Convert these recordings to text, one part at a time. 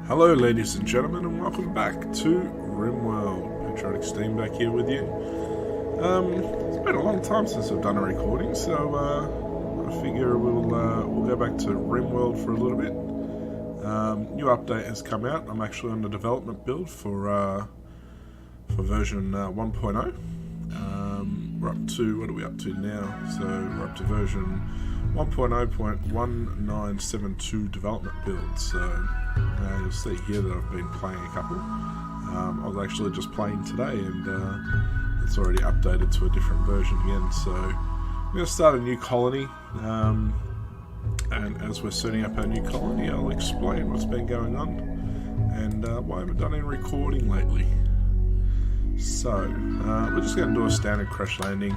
Hello ladies and gentlemen, and welcome back to RimWorld. PatrioticSteam back here with you. It's been a long time since I've done a recording, so I figure we'll go back to RimWorld for a little bit. New update has come out. I'm actually on the development build for version 1.0. We're up to, what are we up to now? So we're up to version 1.0.1972 development build. So you'll see here that I've been playing a couple. I was actually just playing today, and it's already updated to a different version again. So I'm going to start a new colony, and as we're setting up our new colony, I'll explain what's been going on and why I haven't done any recording lately. So we're just going to do a standard crash landing.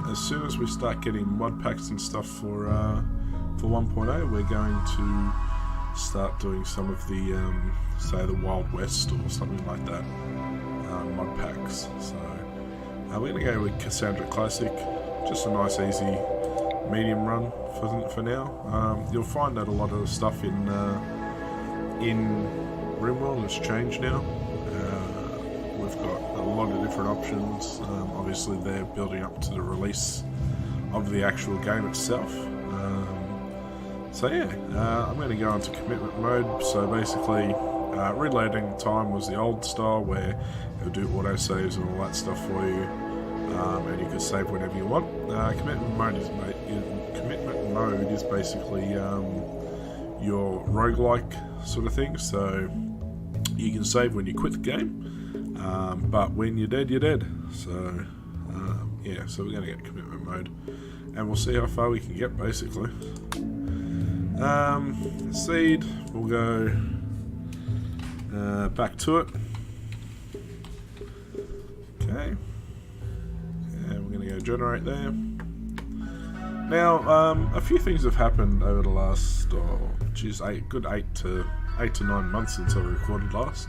As soon as we start getting mod packs and stuff for 1.0, we're going to start doing some of the say the Wild West or something like that mod packs. So we're going to go with Cassandra Classic, just a nice easy medium run for now. You'll find that a lot of the stuff in RimWorld has changed now. We've got a lot of different options. Obviously they're building up to the release of the actual game itself. So yeah, I'm going to go into commitment mode. So basically, reloading time was the old style where it'll do auto saves and all that stuff for you, and you can save whenever you want. Commitment mode is basically your roguelike sort of thing. So you can save when you quit the game, but when you're dead, you're dead. So yeah, so we're going to get commitment mode, and we'll see how far we can get basically. Seed, we'll go back to it. Okay, and we're going to go generate there. Now, a few things have happened over the last, good 8 to 9 months since I recorded last.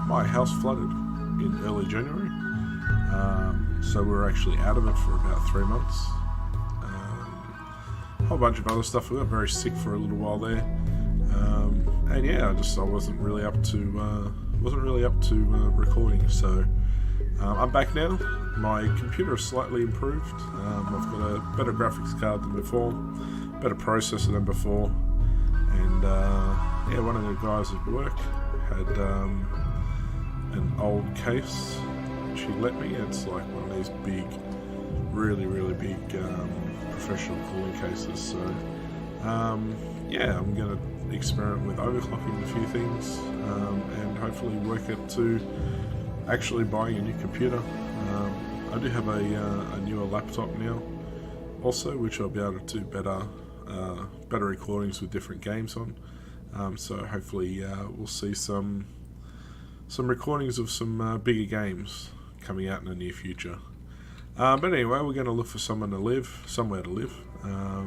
My house flooded in early January, so we were actually out of it for about 3 months. A whole bunch of other stuff. We got very sick for a little while there, and yeah, I wasn't really up to recording. So I'm back now. My computer is slightly improved. I've got a better graphics card than before, better processor than before, and yeah, one of the guys at work had an old case which he let me. It's like one of these big, really big professional cooling cases. So yeah, I'm going to experiment with overclocking a few things, and hopefully work it to actually buying a new computer. I do have a newer laptop now also, which I'll be able to do better recordings with different games on. So hopefully we'll see some recordings of some bigger games coming out in the near future. But anyway, we're going to look for somewhere to live. I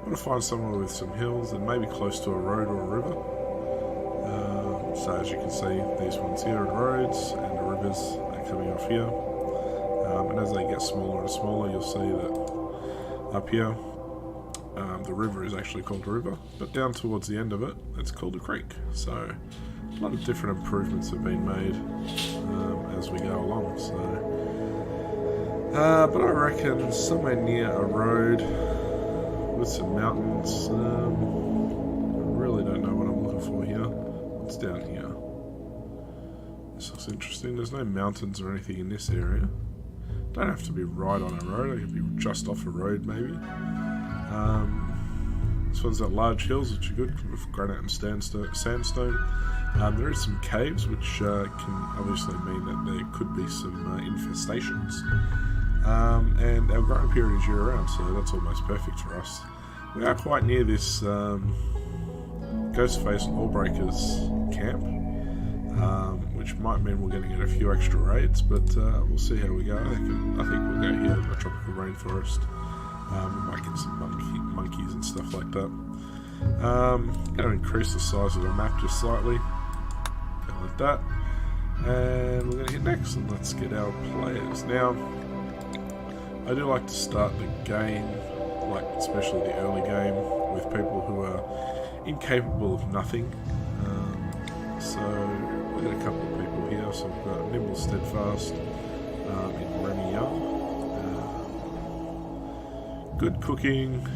want to find somewhere with some hills and maybe close to a road or a river. So as you can see, these ones here are the roads, and the rivers are coming off here. And as they get smaller and smaller, you'll see that up here, the river is actually called a river, but down towards the end of it, it's called a creek. So a lot of different improvements have been made as we go along. So, but I reckon somewhere near a road with some mountains. I really don't know what I'm looking for here. What's down here? This looks interesting. There's no mountains or anything in this area. Don't have to be right on a road. I could be just off a road maybe. This one's got large hills, which are good with granite and sandstone. There is some caves, which can obviously mean that there could be some infestations. And our growing period is year round, so that's almost perfect for us. We are quite near this Ghostface Lawbreakers camp, which might mean we're going to get a few extra raids, but we'll see how we go. I think we'll go here in the tropical rainforest. We might get some monkeys and stuff like that. Going to increase the size of the map just slightly, like that, and we're going to hit next, and let's get our players. Now, I do like to start the game, like especially the early game, with people who are in incapable of nothing. So we've got a couple of people here. So we've got Nimble Steadfast in Remy Young. Good cooking,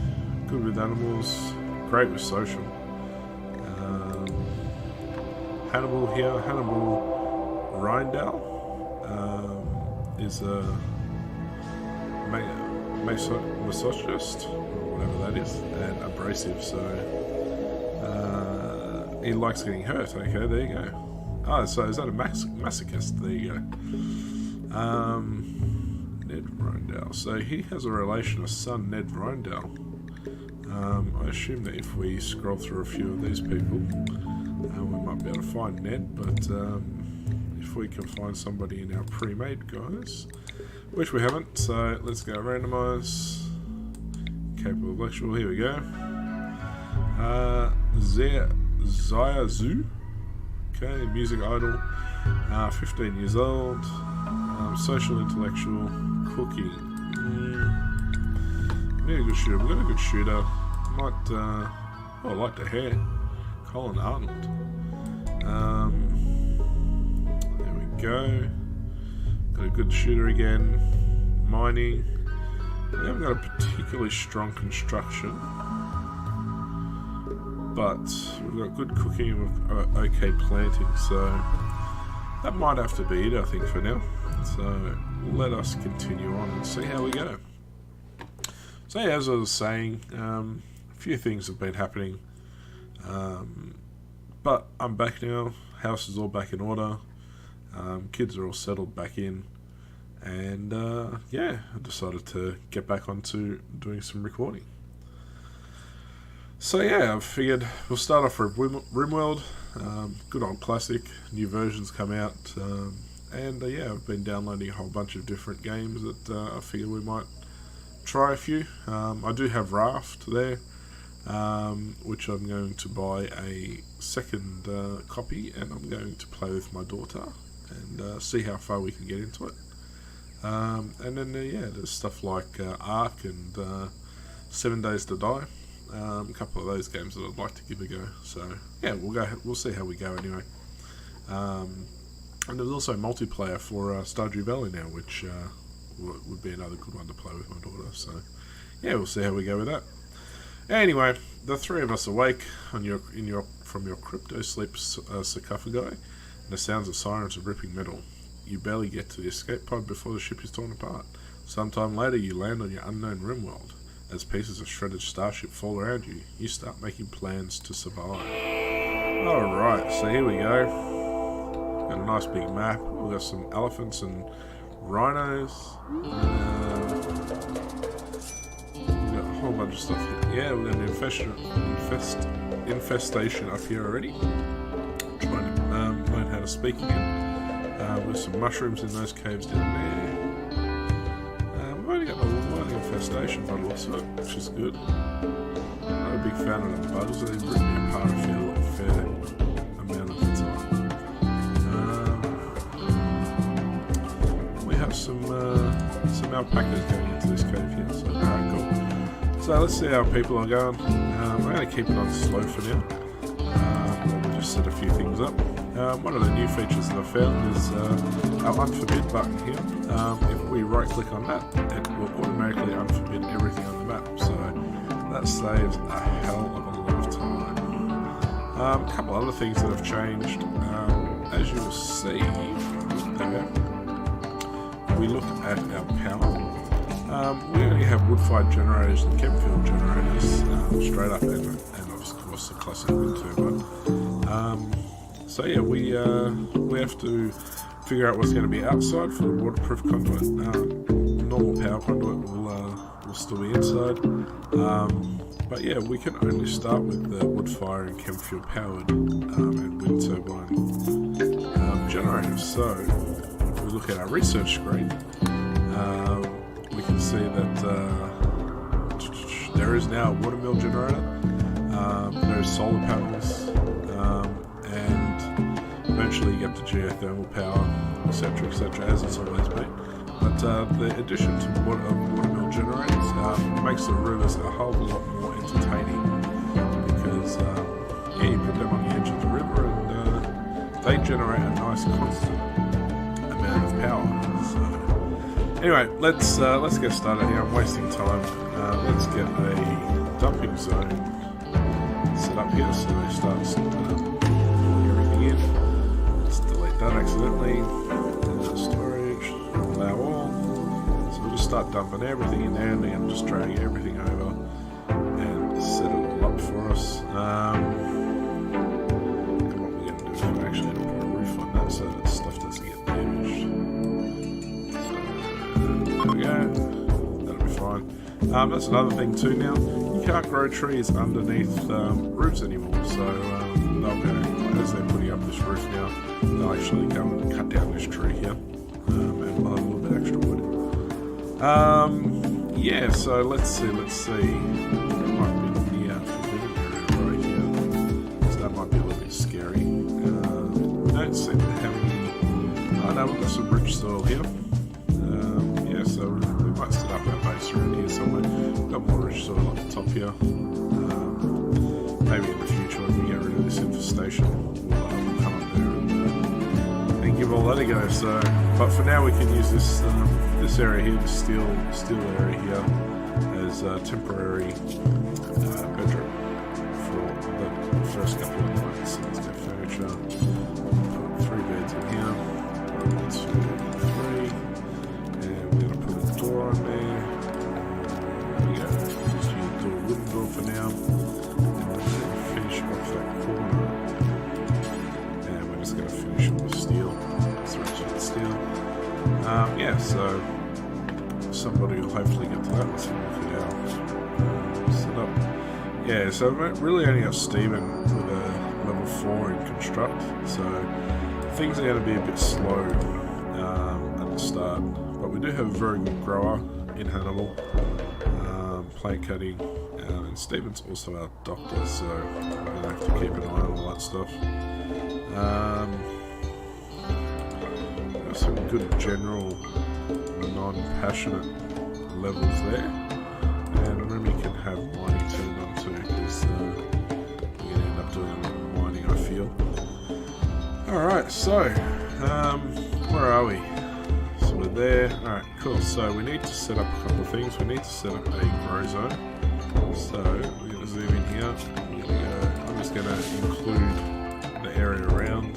good with animals, great with social. Hannibal here, Hannibal Rindell is a misogynist, or whatever that is, and abrasive, so he likes getting hurt. Okay, there you go. Oh, so is that a masochist? There you go. Ned Rindell. So he has a relation, a son, Ned Rindell. I assume that if we scroll through a few of these people, we might be able to find Ned, but if we can find somebody in our pre-made guys, which we haven't, so let's go randomise. Capable intellectual, here we go. Zaya Zhu, okay, music idol, 15 years old, social intellectual, cooking. Need a good shooter. We've got a good shooter. Might, I like the hair. Colin Arnold. There we go. Got a good shooter again. Mining. We haven't got a particularly strong construction, but we've got good cooking and we've got okay planting, so that might have to be it, I think, for now. So let us continue on and see how we go. So yeah, as I was saying, a few things have been happening, but I'm back now. House is all back in order. Kids are all settled back in, and yeah, I decided to get back onto doing some recording. So yeah, I figured we'll start off with RimWorld, good old classic. New versions come out, and yeah, I've been downloading a whole bunch of different games that I figured we might try a few. I do have Raft there, which I'm going to buy a second copy, and I'm going to play with my daughter and see how far we can get into it. And then yeah, there's stuff like Ark and 7 Days to Die. A couple of those games that I'd like to give a go. So yeah, we'll see how we go anyway. And there's also multiplayer for Stardew Valley now, which would be another good one to play with my daughter. So yeah, we'll see how we go with that. Anyway, the three of us awake from your crypto sleep sarcophagi, and the sounds of sirens of ripping metal. You barely get to the escape pod before the ship is torn apart. Sometime later, you land on your unknown RimWorld. As pieces of shredded starship fall around you, you start making plans to survive. Alright, so here we go. Got a nice big map. We've got some elephants and rhinos. We've got a whole bunch of stuff here. Yeah, we've got an infestation up here already. Trying to learn how to speak again. With some mushrooms in those caves down there. We've only got one infestation by the looks of it, which is good. Not a big fan of the bugs, they rip me apart a fair amount of the time. We have some alpacas going into this cave here, so cool. So let's see how people are going. I'm going to keep it on slow for now. We'll just set a few things up. One of the new features that I found is our unforbid button here. If we right click on that, it will automatically unforbid everything on the map, so that saves a hell of a lot of time. A couple other things that have changed. As you will see, we look at our power. We only have wood-fired generators and chemfield generators straight up, and of course the classic wind turbine. So yeah, we have to figure out what's going to be outside for the waterproof conduit. Normal power conduit will still be inside, but yeah, we can only start with the wood fire and chem fuel powered and wind turbine generators. So if we look at our research screen, we can see that there is now a watermill generator. There's solar panels. And eventually you get to geothermal power, etc., as it's always been. But the addition to watermill generators makes the rivers a whole lot more entertaining, because they generate a nice constant amount of power. So anyway, let's get started here. I'm wasting time. Let's get a dumping zone set up here so they start pulling everything in. Let's delete that accidentally. Storage, allow all. So we'll just start dumping everything in there, and then just drag everything over and set it all up for us. And what we're going to do is we're actually going to put a roof on that so that stuff doesn't get damaged. So, there we go. That'll be fine. That's another thing too now. You can't grow trees underneath roofs anymore, so they'll go, as they're putting up this roof now, they'll actually come and cut down this tree here, and we'll have a little bit extra wood. Yeah, so let's see. It might be the forbidden area right here, so that might be a little bit scary. We don't seem to have any. Oh no, we've got some rich soil here. Yeah, so we might set up our base around here somewhere. We've got more rich soil on the top here. Maybe in the future when we get rid of this infestation, we'll come up there and give all that a go. So, but for now we can use this this area here, the steel area here, as temporary bedroom for the first couple of nights. So let's go furniture. Put 3 beds in here. 1, 2, 3, and we're gonna put a door on there. There we go. Just use a wooden door for now. Finish off that corner, and we're just going to finish on the steel, stretching the steel. Yeah, so somebody will hopefully get to that. Let's look at our setup. Yeah, so we really only got Steven with a level 4 in construct, so things are going to be a bit slow at the start, but we do have a very good grower in Hannibal, plant cutting. And Steven's also our doctor, so we're going to have to keep an eye on all that stuff. There's some good general non-passionate levels there, and Remy can have mining turned on too, because we're going to end up doing a lot of mining, I feel. Alright, so where are we? So we're there. Alright, cool. So we need to set up a couple of things. We need to set up a grow zone. So we're going to zoom in here. I'm just going to include the area around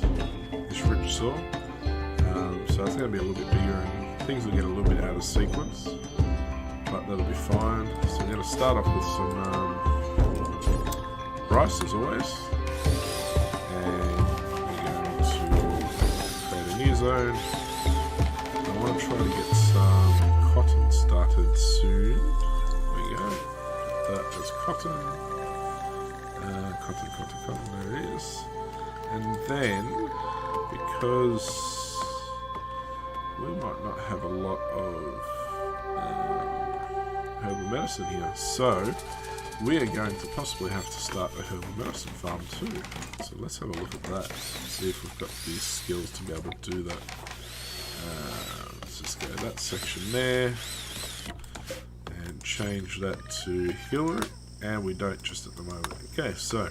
this rich soil. So it's going to be a little bit bigger and things will get a little bit out of sequence, but that'll be fine. So we're going to start off with some rice as always, and we're going to create a new zone. I want to try to get some cotton started soon. There we go. That is cotton. Cotton, there it is. And then, because we might not have a lot of herbal medicine here, so we are going to possibly have to start a herbal medicine farm too. So let's have a look at that, see if we've got these skills to be able to do that. Let's just go that section there. Change that to healer, and we don't just at the moment. Okay, so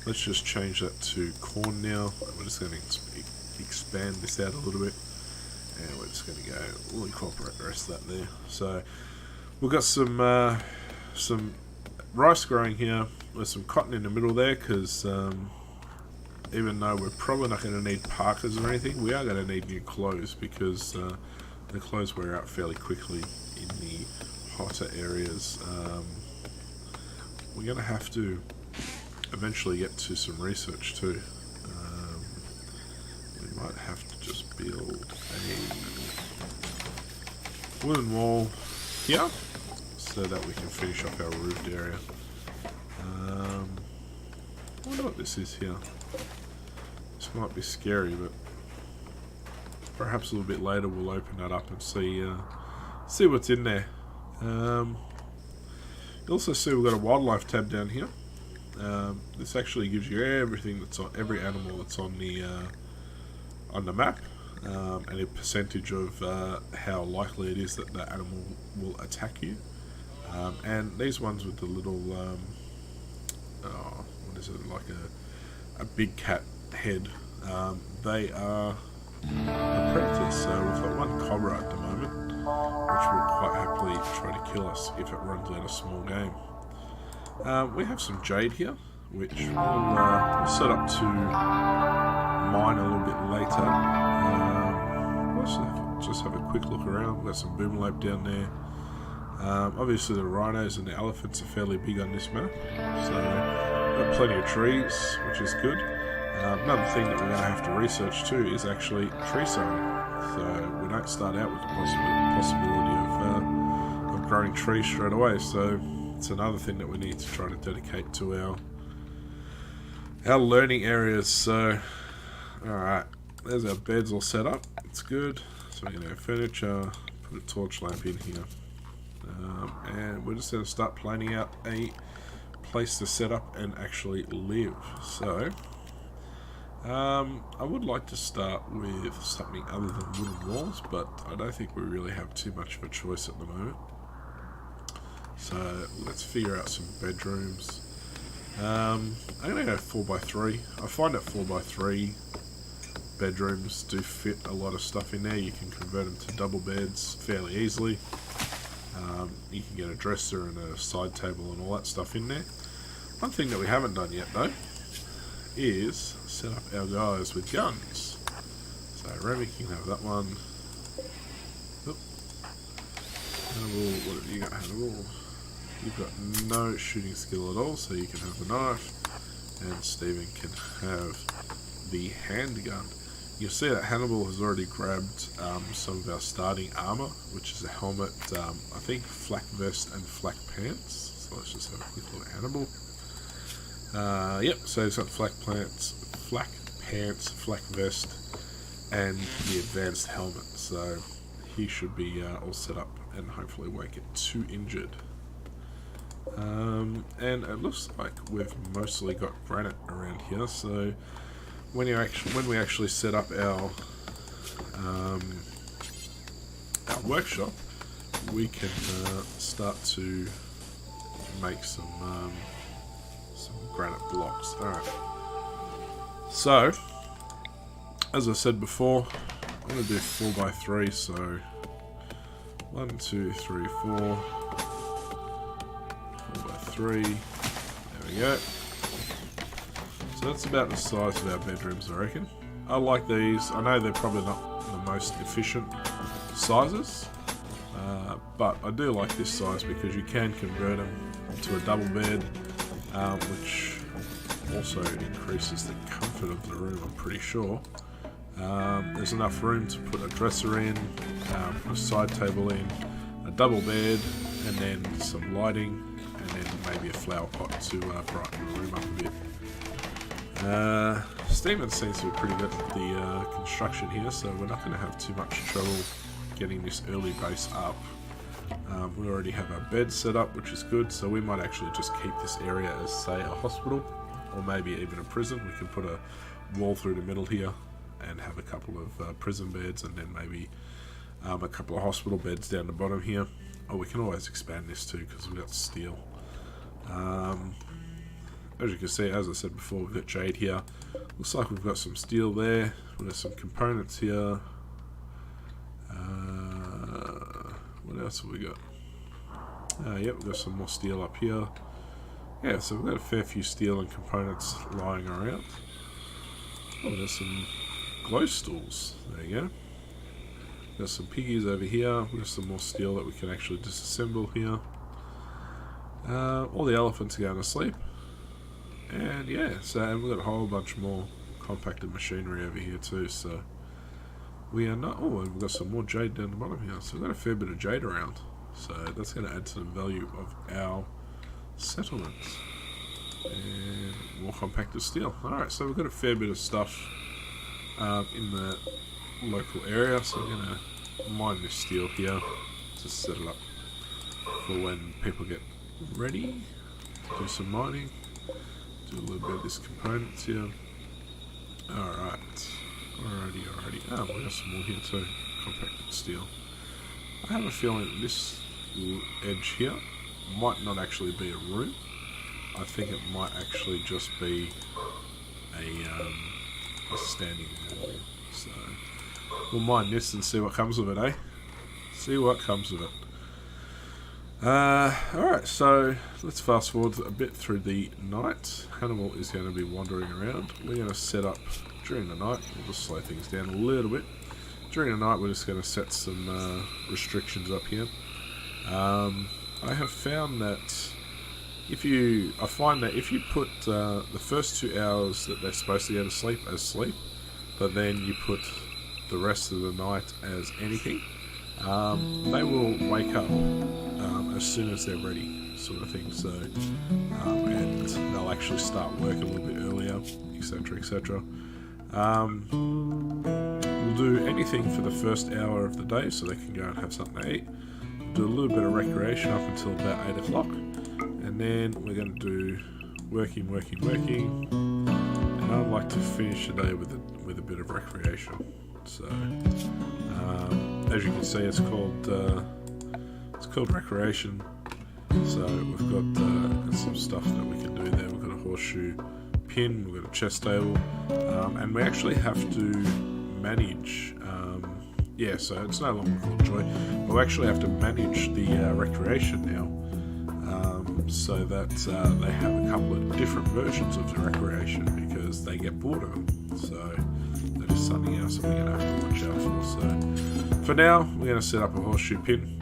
let's just change that to corn now. We're just going to expand this out a little bit, and we're just going to go, we'll incorporate the rest of that there. So we've got some rice growing here with some cotton in the middle there, because even though we're probably not going to need parkas or anything, we are going to need new clothes, because the clothes wear out fairly quickly in the hotter areas. We're going to have to eventually get to some research too. We might have to just build a wooden wall here so that we can finish off our roofed area. I wonder what this is here. This might be scary, but perhaps a little bit later we'll open that up and see what's in there. You also see we've got a wildlife tab down here. This actually gives you everything that's on every animal that's on the map, and a percentage of how likely it is that the animal will attack you. And these ones with the little what is it, like a big cat head, They are a predator, so we've got one cobra at the moment, which will quite happily try to kill us if it runs out of small game. We have some jade here, which we'll set up to mine a little bit later. Let's just have a quick look around. We've got some boomerlape down there. Obviously the rhinos and the elephants are fairly big on this map, so we've got plenty of trees, which is good. Another thing that we're going to have to research too is actually tree sowing, so we don't start out with the possibility of growing trees straight away. So it's another thing that we need to try to dedicate to our learning areas. So alright, there's our beds all set up, it's good. So we're going to have furniture, put a torch lamp in here, and we're just going to start planning out a place to set up and actually live. So I would like to start with something other than wooden walls, but I don't think we really have too much of a choice at the moment. So let's figure out some bedrooms. I'm going to go 4x3. I find that 4x3 bedrooms do fit a lot of stuff in there. You can convert them to double beds fairly easily. You can get a dresser and a side table and all that stuff in there. One thing that we haven't done yet though is set up our guys with guns. So Remy can have that one. Oop. Hannibal, what have you got, Hannibal? You've got no shooting skill at all, so you can have the knife, and Stephen can have the handgun. You'll see that Hannibal has already grabbed some of our starting armor, which is a helmet, I think flak vest and flak pants. So let's just have a quick look at Hannibal. Yep, so he's got flak pants, flak vest, and the advanced helmet. So he should be all set up and hopefully won't get too injured. And it looks like we've mostly got granite around here. So when we actually set up our workshop, we can start to make some granite blocks. Alright. So, as I said before, I'm going to do 4x3, so 1, 2, 3, 4, 4x3, there we go. So that's about the size of our bedrooms, I reckon. I like these. I know they're probably not the most efficient sizes, but I do like this size because you can convert them to a double bed, which also increases the comfort of the room, I'm pretty sure. There's enough room to put a dresser in, put a side table in, a double bed, and then some lighting, and then maybe a flower pot to brighten the room up a bit. Steven seems to be pretty good at the construction here, so we're not going to have too much trouble getting this early base up. We already have our bed set up, which is good, so we might actually just keep this area as, say, a hospital, or maybe even a prison. We can put a wall through the middle here and have a couple of prison beds, and then maybe a couple of hospital beds down the bottom here. Or we can always expand this too, because we've got steel. As you can see, as I said before, we've got jade here. Looks like we've got some steel there. We've got some components here. What else have we got? Yep, we've got some more steel up here. Yeah, so we've got a fair few steel and components lying around. Oh, there's some glow stools. There you go. There's some piggies over here. We've got some more steel that we can actually disassemble here. All the elephants are going to sleep. And yeah, so we've got a whole bunch more compacted machinery over here too, so we are not... Oh, and we've got some more jade down the bottom here, so we've got a fair bit of jade around, so that's going to add to the value of our settlements. And more compacted steel. Alright, so we've got a fair bit of stuff in the local area, so we're going to mine this steel here to set it up for when people get ready to do some mining. Do a little bit of this components here. Alright. Alrighty. Oh, we got some more here too. Compacted steel. I have a feeling this edge here might not actually be a room. I think it might actually just be a just standing there. So we'll mine this and see what comes of it, eh? See what comes of it. Alright, so let's fast forward a bit through the night. Hannibal is going to be wandering around. We're going to set up during the night. We'll just slow things down a little bit. During the night we're just going to set some restrictions up here. I have found that I find that if you put the first 2 hours that they're supposed to go to sleep as sleep, but then you put the rest of the night as anything, they will wake up as soon as they're ready, sort of thing. So, and they'll actually start work a little bit earlier, etc., etc. We'll do anything for the first hour of the day, so they can go and have something to eat. We'll do a little bit of recreation up until about 8 o'clock, and then we're going to do working, and I'd like to finish the day with a bit of recreation. So, as you can see, it's called recreation. So we've got some stuff that we can do there. We've got a horseshoe pin, we've got a chess table, and we actually have to manage. So it's no longer called joy. We'll actually have to manage the recreation now, so that they have a couple of different versions of the recreation because they get bored of them. So that is something else that we're going to have to watch out for. So for now, we're going to set up a horseshoe pin.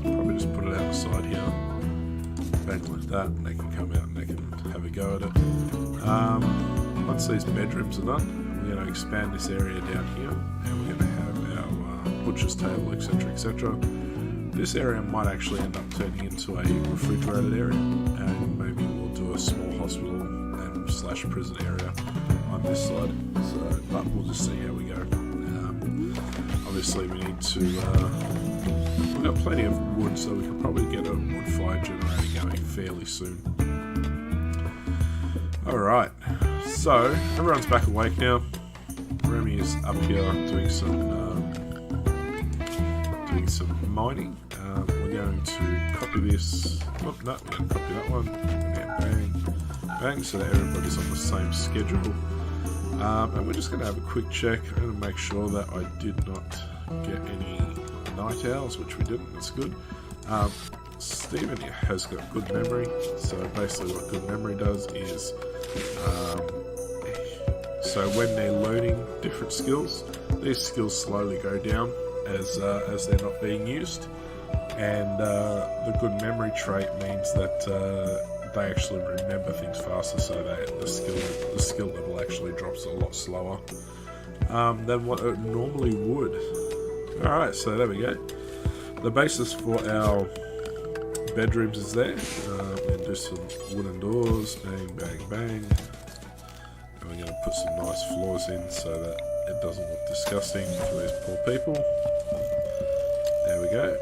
Probably just put it out the side here, bang like that, and they can come out and they can have a go at it. Once these bedrooms are done, we're going to expand this area down here, and we're going to have our butcher's table, etc., etc. This area might actually end up turning into a refrigerated area, and maybe we'll do a small hospital and slash prison area on this side. So, but we'll just see how we go. Obviously, we need to. We've got plenty of wood, so we can probably get a wood fire generator going fairly soon. Alright, so everyone's back awake now. Remy is up here doing some mining. We're going to copy this. Oh, no, we're going to copy that one. And bang, bang, so that everybody's on the same schedule. And we're just going to have a quick check. I'm going to make sure that I did not get any night owls, which we didn't. That's good. Stephen has got good memory, so basically what good memory does is so when they're learning different skills, these skills slowly go down as they're not being used, and the good memory trait means that they actually remember things faster, so that the skill level actually drops a lot slower than what it normally would. Alright, so there we go. The basis for our bedrooms is there. We're going to do some wooden doors, bang, bang, bang. And we're going to put some nice floors in so that it doesn't look disgusting for these poor people. There we go.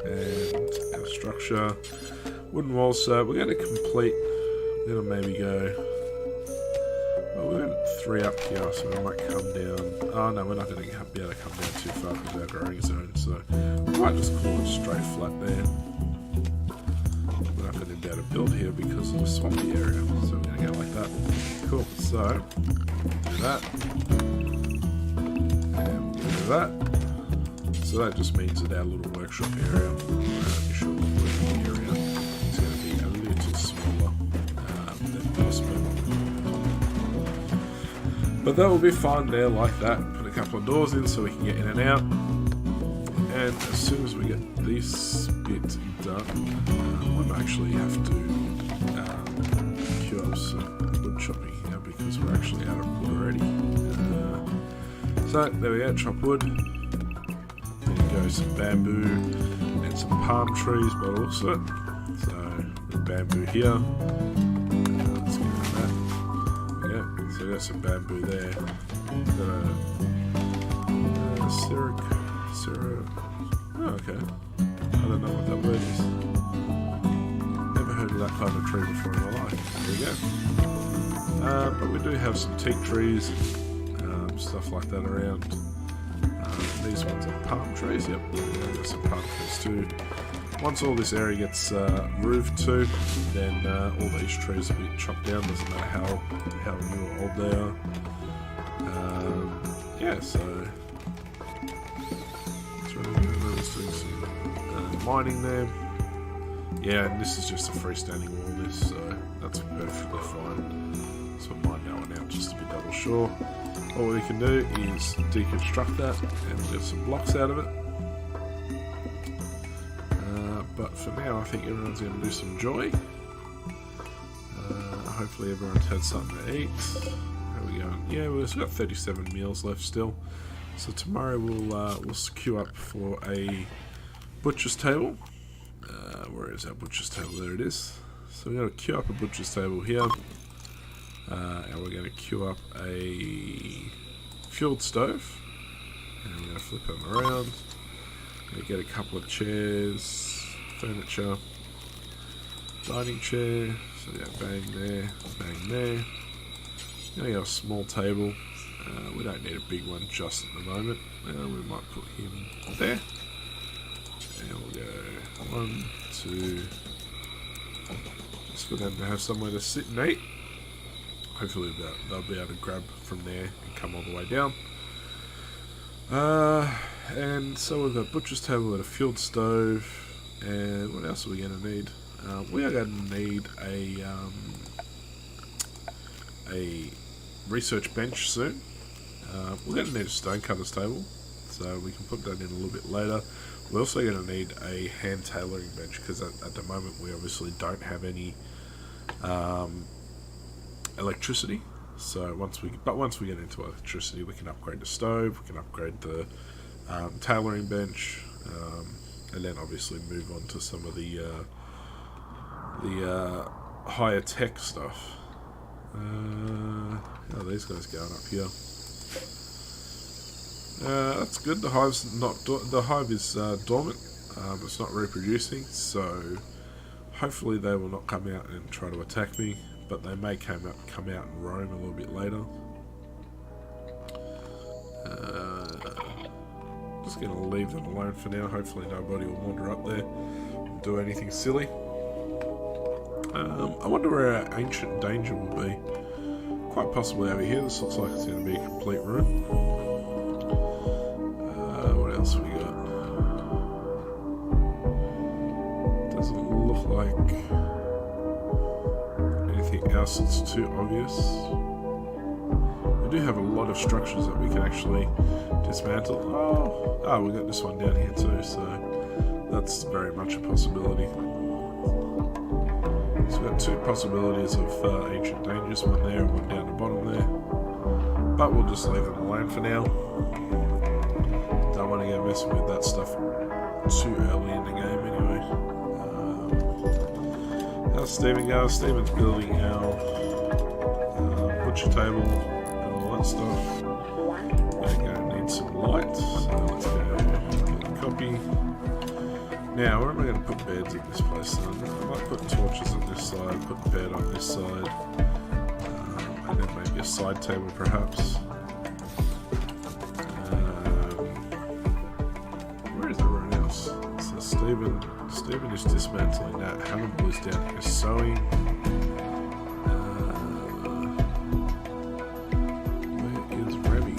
And our structure. Wooden walls, so we're going to complete, we're going to maybe go, well, we're going to 3 up here, so we might come down. Oh no, we're not going to be able to come down too far because our growing zone, so we might just call it straight flat there. We're not going to be able to build here because of the swampy area, so we're going to go like that. Cool, so do that, and we'll do that. So that just means that our little workshop area, initial working area, is going to be a little smaller than this one. But that will be fun there like that. Put a couple of doors in so we can get in and out. And as soon as we get this bit done, we might actually have to queue up some wood chopping here because we're actually out of wood already. So there we go, chop wood. There goes some bamboo and some palm trees by the looks of it. So bamboo here. Let's get rid of that. There we go. So we got some bamboo there. Oh, okay. I don't know what that word is. Never heard of that kind of tree before in my life. There we go. But we do have some teak trees, stuff like that around. These ones are palm trees. Yep, there's some palm trees too. once all this area gets roofed to, then all these trees will be chopped down. Doesn't matter how new or old they are. Yeah, so let's doing some mining there. Yeah, and this is just a freestanding wall. This, so that's perfectly fine. So I mine that one out just to be double sure. What we can do is deconstruct that and get some blocks out of it. But for now, I think everyone's going to do some joy. Hopefully everyone's had something to eat. How are we going? Yeah, we've got 37 meals left still. So tomorrow we'll queue up for a butcher's table. Where is our butcher's table? There it is. So we're going to queue up a butcher's table here. And we're going to queue up a fueled stove. And we're going to flip them around. Going to get a couple of chairs, furniture, dining chair. So yeah, bang there, bang there. Going to get a small table. We don't need a big one just at the moment. We might put him there. And we'll go 1, 2. Just for them to have somewhere to sit and eat. Hopefully they'll be able to grab from there and come all the way down. And so we've got butcher's table and a fueled stove. And what else are we going to need? We are going to need a research bench soon. We're going to need a stonecutter's table, so we can put that in a little bit later. We're also going to need a hand tailoring bench because at the moment we obviously don't have any electricity. So once we get into electricity, we can upgrade the stove, we can upgrade the tailoring bench, and then obviously move on to some of the higher tech stuff. How are these guys going up here? That's good. The hive's the hive is dormant. It's not reproducing, so hopefully they will not come out and try to attack me. But they may come out and roam a little bit later. Just going to leave them alone for now. Hopefully nobody will wander up there and do anything silly. I wonder where our ancient danger will be. Quite possibly over here. This looks like it's going to be a complete room. What else have we got? Doesn't look like anything else that's too obvious. We do have a lot of structures that we can actually dismantle. Oh, we got this one down here too, so that's very much a possibility. So we've got two possibilities of ancient dangers, one there and one down the bottom there. But we'll just leave them alone for now. Don't want to go messing with that stuff too early in the game anyway. How's Steven going? Steven's building our butcher table and all that stuff. We're going to need some light, so let's go get a copy. Now, where am I going to put beds in this place? I might put torches on this side, put a bed on this side, and then maybe a side table perhaps. Where is everyone else? So Stephen is dismantling that. Hannibal is down here sewing. Where is Remy?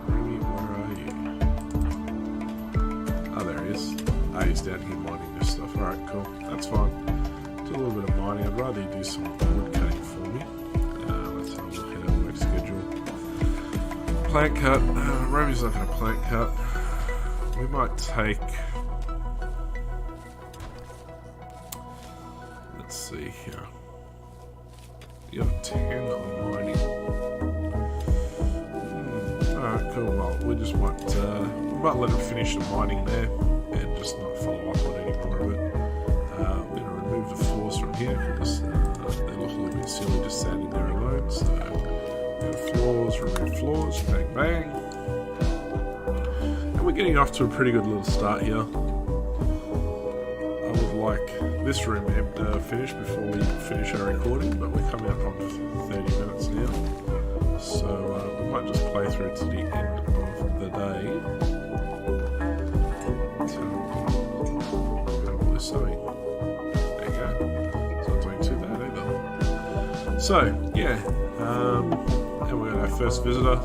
Remy, where are you? Oh, there he is. Oh, he's down here mining this stuff. Alright, cool. That's fine. Do a little bit of mining. I'd rather you do some wood cutting for me. Let's have a look at our work schedule. Plant cut. Remy's not going to plant cut. We might take... Let's see here. You have 10 on mining. Alright, cool. Well, we just might let him finish the mining there and just not follow up on any more of it. We're going to remove the floors from here because they look a little bit silly just standing there alone. So, remove floors, bang bang. And we're getting off to a pretty good little start here. I would like this room finished before we finish our recording, but we're coming up on 30 minutes now. So we might just play through to the end of the day. So, sewing. There you go. It's not doing too bad either. So, yeah. And we got our first visitor.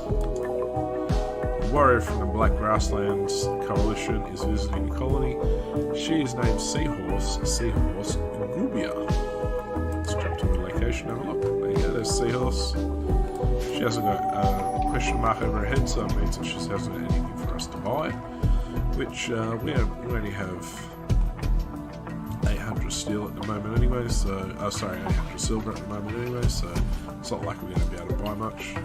A warrior from the Black Grasslands Coalition is visiting the colony. She is named Seahorse Gubia. Let's jump to the location and have a look. There you go, there's Seahorse. She hasn't got a question mark over her head, so it means that she hasn't got anything for us to buy. Which we only have 800 steel at the moment anyway, so sorry, 800 silver at the moment anyway, so it's not like we're going to be able to buy much.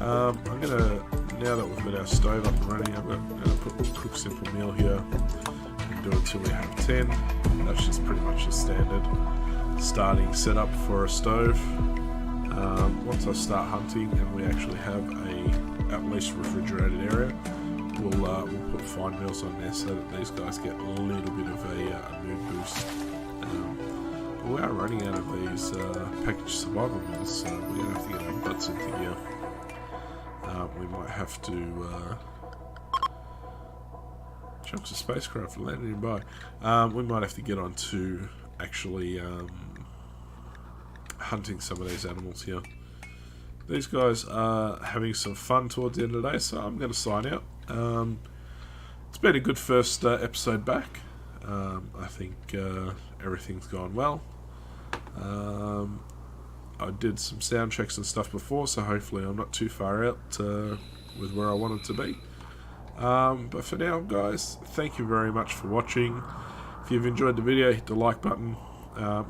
I'm gonna, now that we've got our stove up and running, I'm gonna put cook simple meal here and do it until we have 10. That's just pretty much the standard starting setup for a stove. Once I start hunting and we actually have a at least refrigerated area, we'll put fine meals on there so that these guys get a little bit of a mood boost. We are running out of these packaged survival meals, so we're going to have to get our butts into gear. We might have to chunks of spacecraft landing by. We might have to get on to actually hunting some of these animals here. These guys are having some fun towards the end of the day, so I'm going to sign out. It's been a good first episode back. I think everything's gone well. I did some sound checks and stuff before, so hopefully I'm not too far out with where I wanted to be. But for now, guys, thank you very much for watching. If you've enjoyed the video, hit the like button,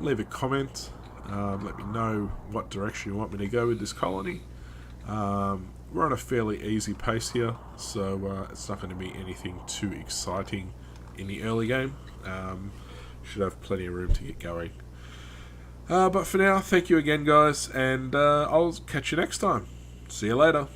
leave a comment, let me know what direction you want me to go with this colony. We're on a fairly easy pace here, so it's not going to be anything too exciting in the early game. Should have plenty of room to get going. But for now, thank you again, guys, and I'll catch you next time. See you later.